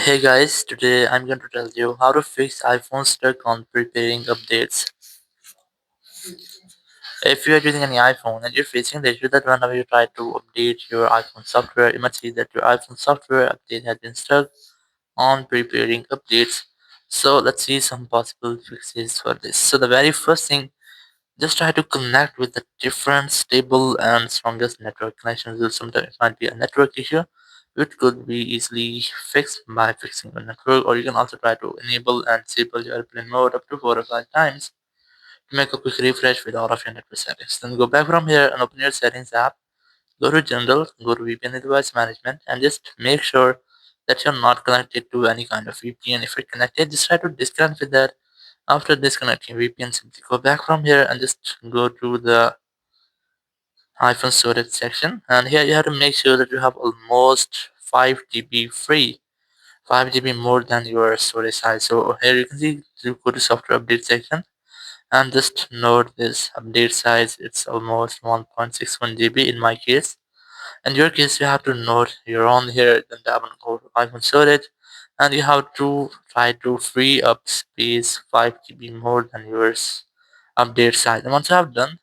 Hey guys, today I'm going to tell you how to fix iPhone stuck on preparing updates. If you are using any iPhone and you're facing the issue that whenever you try to update your iPhone software, you must see that your iPhone software update has been stuck on preparing updates. So let's see some possible fixes for this. So the very first thing, just try to connect with the different stable and strongest network connections. Sometimes it might be a network issue, which could be easily fixed by fixing your network, or you can also try to enable and disable your airplane mode up to 4 or 5 times to make a quick refresh with all of your network settings. Then go back from here and open your settings app. Go to General, go to VPN and device management, and just make sure that you're not connected to any kind of VPN. If you're connected, just try to disconnect with that. After disconnecting VPN, simply go back from here and just go to the iPhone storage section. And here you have to make sure that you have almost 5 GB free, 5 GB more than your storage size. So here you can see you go to software update section and just note this update size. It's almost 1.61 GB in my case. In your case, you have to note you're on here, then tap on go to iPhone storage, and you have to try to free up space 5 GB more than yours update size. And once you have done,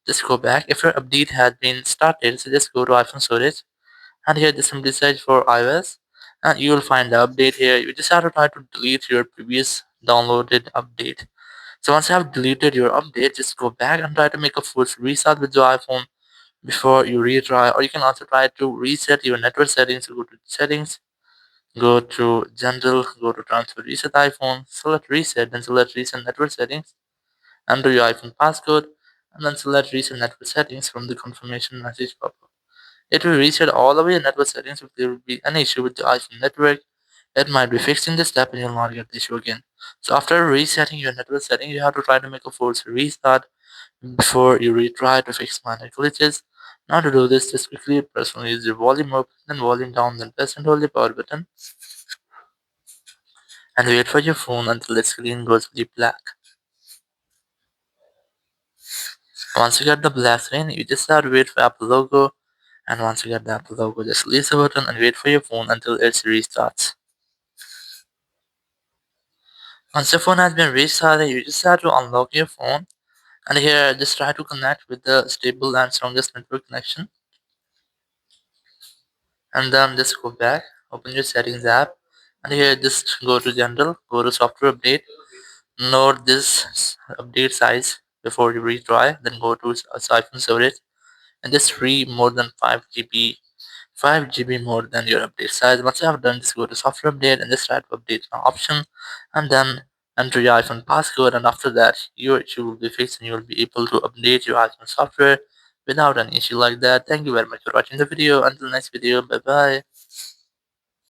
just go back. If your update has been started, so just go to iPhone storage, and here just simply search for iOS, and you will find the update here. You just have to try to delete your previous downloaded update. So once you have deleted your update, just go back and try to make a full restart with your iPhone before you retry, or you can also try to reset your network settings. Go to settings, go to general, go to transfer reset iPhone, select reset, then select reset network settings, enter your iPhone passcode, and then select reset network settings from the confirmation message pop up. It will reset all of your network settings. If there will be any issue with the iPhone network, it might be fixed in this step and you'll not get the issue again. So after resetting your network settings, you have to try to make a force restart before you retry to fix minor glitches. Now to do this, just quickly press on use your volume up, then volume down, then press and hold the power button and wait for your phone until the screen goes fully black. Once you get the black screen, you just have to wait for Apple logo, and once you get the Apple logo, just release the button and wait for your phone until it restarts. Once your phone has been restarted, you just have to unlock your phone, and here just try to connect with the stable and strongest network connection, and then just go back, open your settings app, and here just go to general, go to software update, note this update size before you retry, then go to iPhone storage and just free more than 5 GB, 5 GB more than your update size. Once you have done, just go to software update and just try to update an option, and then enter your iPhone passcode, and after that your issue will be fixed and you will be able to update your iPhone software without an issue like that. Thank you very much for watching the video. Until next video, bye bye.